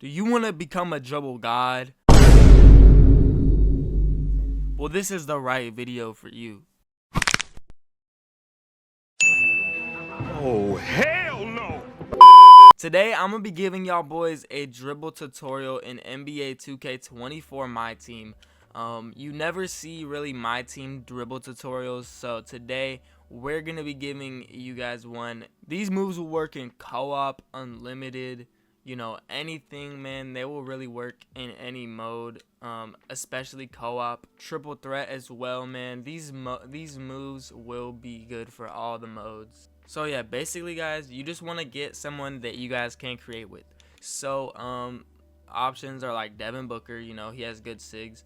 Do you want to become a dribble god? Well, this is the right video for you. Oh, hell no! Today, I'm going to be giving y'all boys a dribble tutorial in NBA 2K24 MYTEAM. You never see really MYTEAM dribble tutorials, so today we're going to be giving you guys one. These moves will work in co-op, unlimited, you know, anything, man. They will really work in any mode, especially co-op, triple threat as well, man. These moves will be good for all the modes. So yeah, basically guys, you just want to get someone that you guys can create with. So options are like Devin Booker, you know, he has good sigs.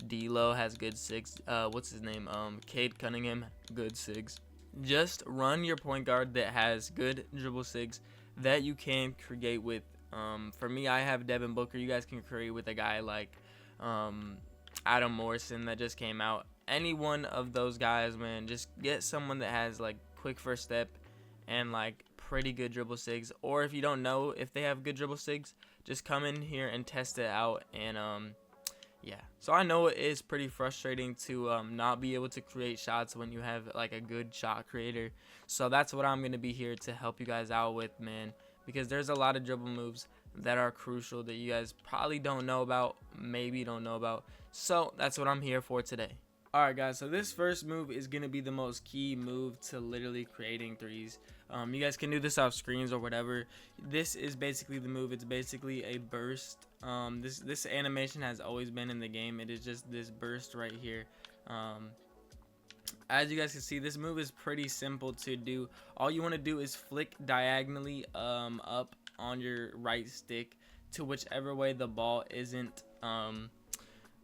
D'Lo has good sigs. What's his name? Cade Cunningham, good sigs. Just run your point guard that has good dribble sigs that you can create with. For me, I have Devin Booker. You guys can create with a guy like Adam Morrison that just came out. Any one of those guys, man, just get someone that has like quick first step and like pretty good dribble sigs. Or if you don't know if they have good dribble sigs, just come in here and test it out. And yeah, so I know it is pretty frustrating to not be able to create shots when you have like a good shot creator. So that's what I'm gonna be here to help you guys out with, man, because there's a lot of dribble moves that are crucial that you guys probably don't know about, maybe don't know about. So that's what I'm here for today. Alright guys, so this first move is going to be the most key move to literally creating threes. You guys can do this off screens or whatever. This is basically the move. It's basically a burst. This animation has always been in the game. It is just this burst right here. As you guys can see, this move is pretty simple to do. All you want to do is flick diagonally up on your right stick to whichever way the ball isn't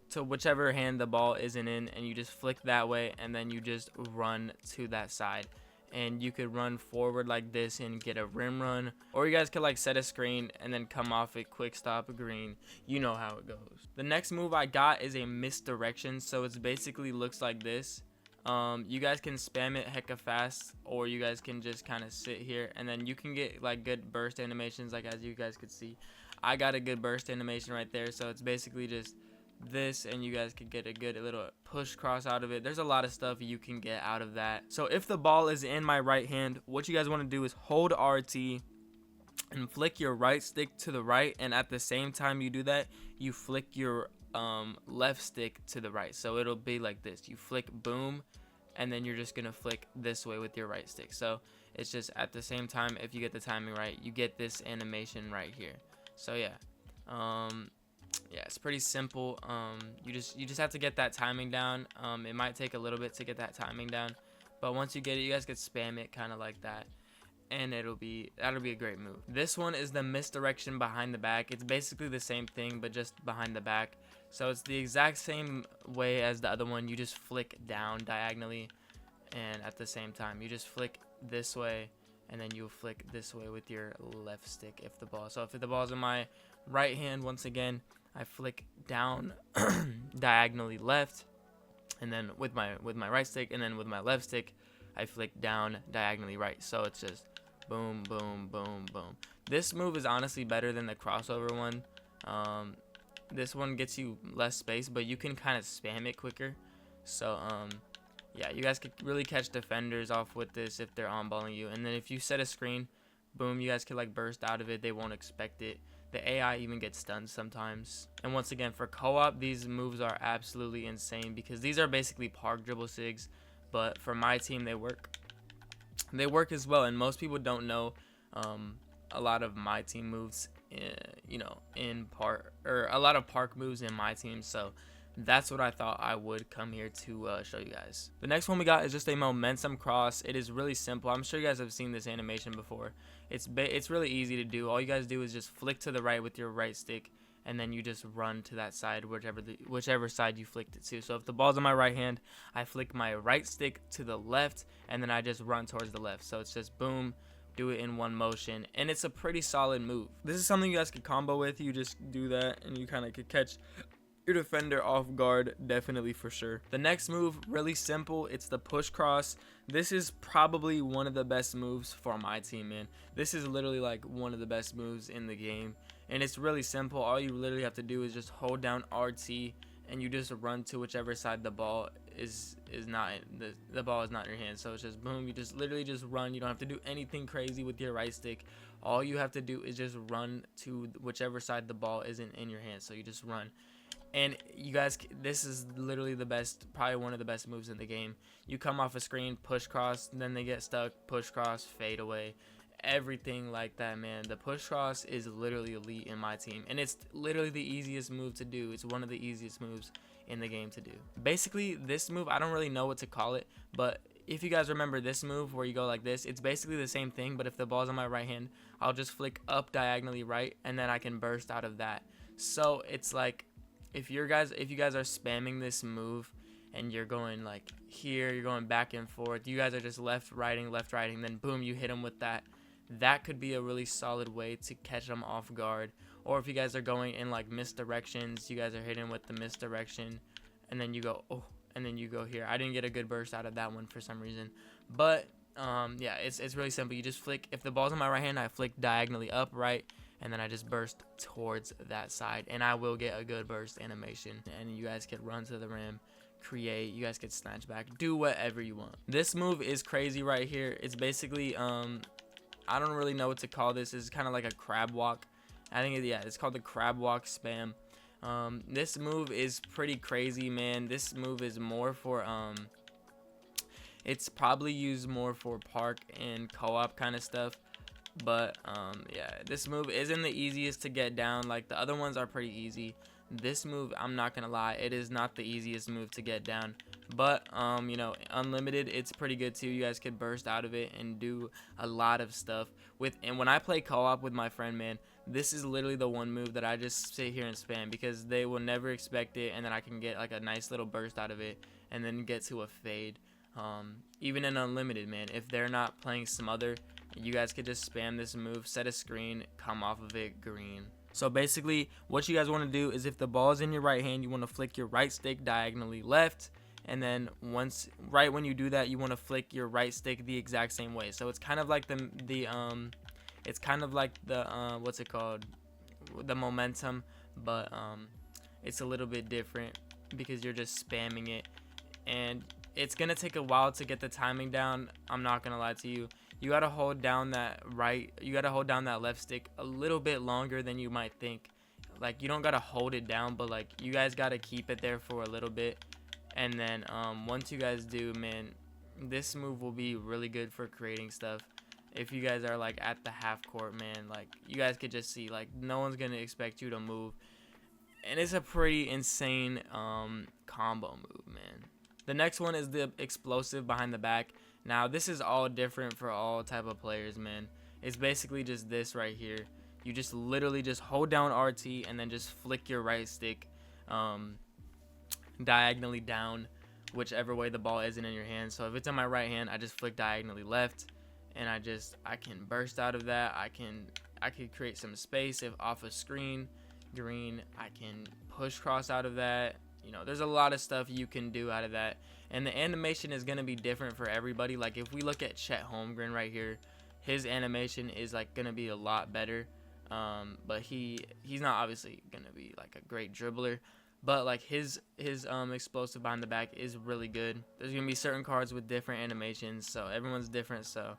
to whichever hand the ball isn't in, and you just flick that way, and then you just run to that side. And you could run forward like this and get a rim run, or you guys could like set a screen and then come off it, quick stop green. You know how it goes. The next move I got is a misdirection, so it's basically looks like this. You guys can spam it hecka fast, or you guys can just kind of sit here, and then you can get like good burst animations, like as you guys could see. I got a good burst animation right there, so it's basically just this, and you guys could get a good little push cross out of it. There's a lot of stuff you can get out of that. So if the ball is in my right hand, what you guys want to do is hold RT and flick your right stick to the right, and at the same time you do that, you flick your left stick to the right. So it'll be like this. You flick boom, and then you're just gonna flick this way with your right stick. So it's just at the same time, if you get the timing right, you get this animation right here. So yeah, yeah, it's pretty simple. You just have to get that timing down. It might take a little bit to get that timing down, but once you get it, you guys could spam it kind of like that, and that'll be a great move. This one is the misdirection behind the back. It's basically the same thing, but just behind the back. So it's the exact same way as the other one. You just flick down diagonally, and at the same time you just flick this way, and then you flick this way with your left stick if the ball. So if the ball's in my right hand, once again, I flick down diagonally left, and then with my right stick, and then with my left stick I flick down diagonally right. So it's just boom, boom, boom, boom. This move is honestly better than the crossover one. This one gets you less space, but you can kind of spam it quicker. So yeah, you guys could really catch defenders off with this if they're on balling you. And then if you set a screen, boom, you guys could like burst out of it. They won't expect it. The AI even gets stunned sometimes. And once again, for co-op, these moves are absolutely insane because these are basically park dribble sigs, but for my team they work as well. And most people don't know a lot of my team moves, you know, in park, or a lot of park moves in my team. So that's what I thought I would come here to show you guys. The next one we got is just a momentum cross. It is really simple. I'm sure you guys have seen this animation before. It's really easy to do. All you guys do is just flick to the right with your right stick, and then you just run to that side, whichever side you flicked it to. So if the ball's on my right hand, I flick my right stick to the left, and then I just run towards the left. So it's just boom, do it in one motion, and it's a pretty solid move. This is something you guys could combo with. You just do that, and you kind of could catch your defender off guard, definitely, for sure. The next move, really simple. It's the push cross. This is probably one of the best moves for my team, man. This is literally like one of the best moves in the game, and it's really simple. All you literally have to do is just hold down RT, and you just run to whichever side the ball is not in, the ball is not in your hand. So it's just boom, you just literally just run. You don't have to do anything crazy with your right stick. All you have to do is just run to whichever side the ball isn't in your hand. So you just run. And you guys, this is literally the best, probably one of the best moves in the game. You come off a screen, push cross, then they get stuck, push cross, fade away, everything like that, man. The push cross is literally elite in my team, and it's literally the easiest move to do. It's one of the easiest moves in the game to do. Basically, this move, I don't really know what to call it, but if you guys remember this move where you go like this, it's basically the same thing, but if the ball's on my right hand, I'll just flick up diagonally right, and then I can burst out of that. So it's like, if you guys are spamming this move and you're going like here, you're going back and forth, you guys are just left righting, then boom, you hit them with that. That could be a really solid way to catch them off guard. Or if you guys are going in like misdirections, you guys are hitting with the misdirection, and then you go, oh, and then you go here. I didn't get a good burst out of that one for some reason, but yeah, it's really simple. You just flick, if the ball's on my right hand, I flick diagonally up, right, and then I just burst towards that side, and I will get a good burst animation, and you guys could run to the rim, create, you guys could snatch back, do whatever you want. This move is crazy right here. It's basically I don't really know what to call this. It's kind of like a crab walk. I think it's called the crab walk spam. This move is pretty crazy, man. This move is more for it's probably used more for park and co-op kind of stuff. But yeah, this move isn't the easiest to get down. Like, the other ones are pretty easy. This move, I'm not gonna lie, it is not the easiest move to get down. But you know, unlimited, it's pretty good too. You guys could burst out of it and do a lot of stuff with. And when I play co-op with my friend, man, this is literally the one move that I just sit here and spam, because they will never expect it, and then I can get like a nice little burst out of it and then get to a fade. Even in unlimited, man, if they're not playing smother, you guys could just spam this move, set a screen, come off of it, green. So basically, what you guys want to do is, if the ball is in your right hand, you want to flick your right stick diagonally left, and then right when you do that, you want to flick your right stick the exact same way. So it's kind of like it's kind of like the what's it called, the momentum, but it's a little bit different because you're just spamming it, and it's gonna take a while to get the timing down. I'm not gonna lie to you. You gotta hold down that left stick a little bit longer than you might think. Like, you don't gotta hold it down, but like, you guys gotta keep it there for a little bit. And then once you guys do, man, this move will be really good for creating stuff. If you guys are like at the half court, man, like, you guys could just see, like, no one's gonna expect you to move, and it's a pretty insane combo move, man. The next one is the explosive behind the back. Now, this is all different for all type of players, man. It's basically just this right here. You just literally just hold down RT and then just flick your right stick diagonally down whichever way the ball isn't in your hand. So if it's in my right hand, I just flick diagonally left, and I can burst out of that. I could create some space if off a screen, green. I can push cross out of that. You know, there's a lot of stuff you can do out of that, and the animation is going to be different for everybody. Like, if we look at Chet Holmgren right here, his animation is like going to be a lot better, but he's not obviously going to be like a great dribbler, but like his explosive behind the back is really good. There's going to be certain cards with different animations, so everyone's different. So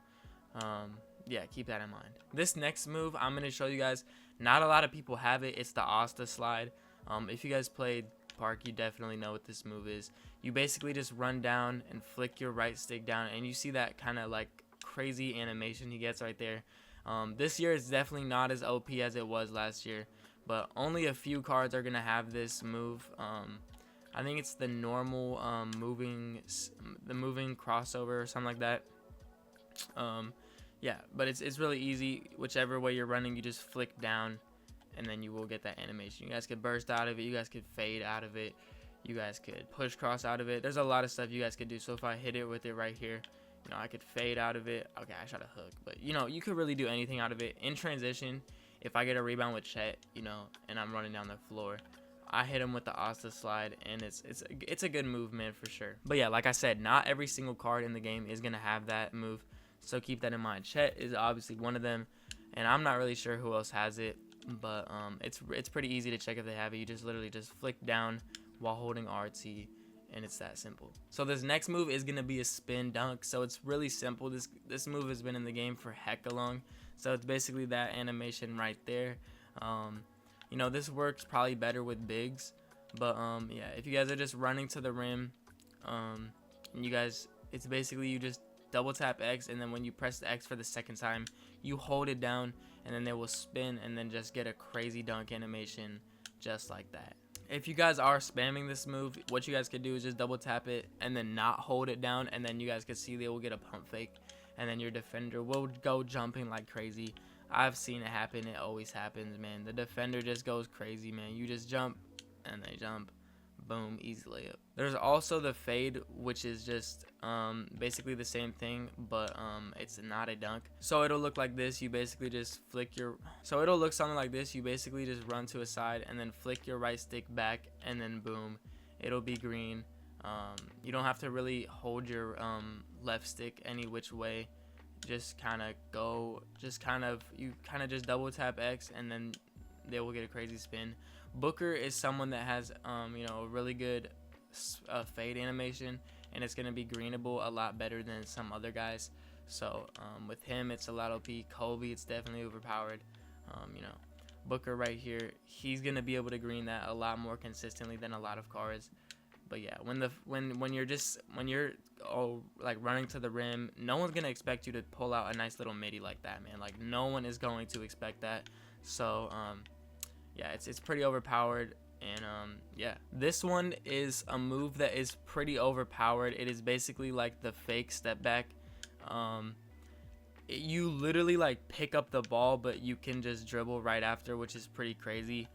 yeah, keep that in mind. This next move I'm going to show you guys, not a lot of people have it. It's the Asta slide. If you guys played Park, you definitely know what this move is. You basically just run down and flick your right stick down, and you see that kind of like crazy animation he gets right there. This year it's definitely not as OP as it was last year, but only a few cards are gonna have this move. I think it's the normal moving crossover or something like that. Yeah, but it's really easy. Whichever way you're running, you just flick down, and then you will get that animation. You guys could burst out of it. You guys could fade out of it. You guys could push cross out of it. There's a lot of stuff you guys could do. So if I hit it with it right here, you know, I could fade out of it. Okay, I shot a hook, but you know, you could really do anything out of it. In transition, if I get a rebound with Chet, you know, and I'm running down the floor, I hit him with the Asta slide, and it's a good move, man, for sure. But yeah, like I said, not every single card in the game is gonna have that move, so keep that in mind. Chet is obviously one of them, and I'm not really sure who else has it. but it's pretty easy to check if they have it. You just literally just flick down while holding RT, and it's that simple. So this next move is gonna be a spin dunk. So it's really simple. This move has been in the game for hecka long. So it's basically that animation right there. You know, this works probably better with bigs, but yeah, if you guys are just running to the rim, and you guys, it's basically you just double tap X, and then when you press the X for the second time, you hold it down, and then they will spin and then just get a crazy dunk animation just like that. If you guys are spamming this move, what you guys could do is just double tap it and then not hold it down, and then you guys can see they will get a pump fake, and then your defender will go jumping like crazy. I've seen it happen. It always happens, man. The defender just goes crazy, man. You just jump and they jump, boom, easy layup. There's also the fade, which is just basically the same thing, but it's not a dunk. So it'll look like this. You basically just flick your, so it'll look something like this. You basically just run to a side and then flick your right stick back, and then boom, it'll be green. You don't have to really hold your left stick any which way. Just kind of go, you kind of just double tap X, and then they will get a crazy spin. Booker is someone that has you know, a really good fade animation, and it's gonna be greenable a lot better than some other guys. So with him, it's a lot OP. Kobe, it's definitely overpowered. You know, Booker right here, he's gonna be able to green that a lot more consistently than a lot of cards. But yeah, when you're like running to the rim, no one's gonna expect you to pull out a nice little midi like that, man. Like, no one is going to expect that. So yeah, it's pretty overpowered. And yeah, this one is a move that is pretty overpowered. It is basically like the fake step back. You literally like pick up the ball, but you can just dribble right after, which is pretty crazy.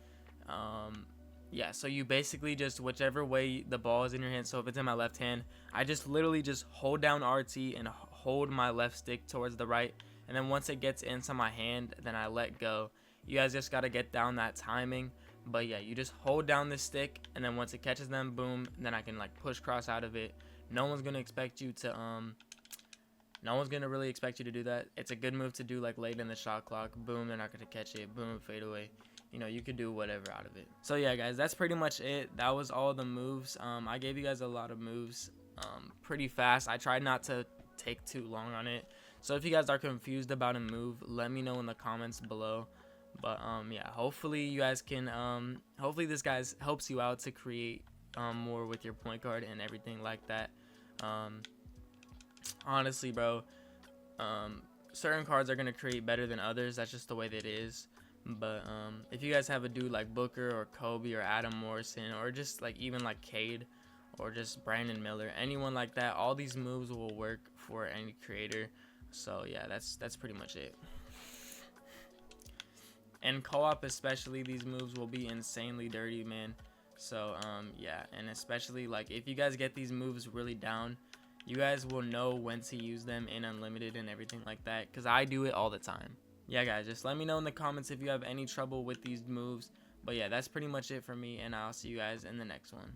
Yeah, so you basically just, whichever way the ball is in your hand, so if it's in my left hand, I just literally just hold down RT and hold my left stick towards the right, and then once it gets into my hand, then I let go. You guys just got to get down that timing. But yeah, you just hold down this stick, and then once it catches them, boom, then I can like push cross out of it. No one's gonna expect you to no one's gonna really expect you to do that. It's a good move to do like late in the shot clock. Boom, they're not gonna catch it. Boom, fade away. You know, you could do whatever out of it. So yeah, guys, that's pretty much it. That was all the moves. I gave you guys a lot of moves pretty fast. I tried not to take too long on it. So if you guys are confused about a move, let me know in the comments below. But yeah, hopefully you guys can hopefully this guys helps you out to create more with your point guard and everything like that. Honestly, bro, certain cards are gonna create better than others. That's just the way that it is. But if you guys have a dude like Booker or Kobe or Adam Morrison, or just like even like Cade or just Brandon Miller, anyone like that, all these moves will work for any creator. So yeah, that's pretty much it. And co-op especially, these moves will be insanely dirty, man. So yeah, and especially like if you guys get these moves really down, you guys will know when to use them in unlimited and everything like that, because I do it all the time. Yeah, guys, just let me know in the comments if you have any trouble with these moves. But yeah, that's pretty much it for me, and I'll see you guys in the next one.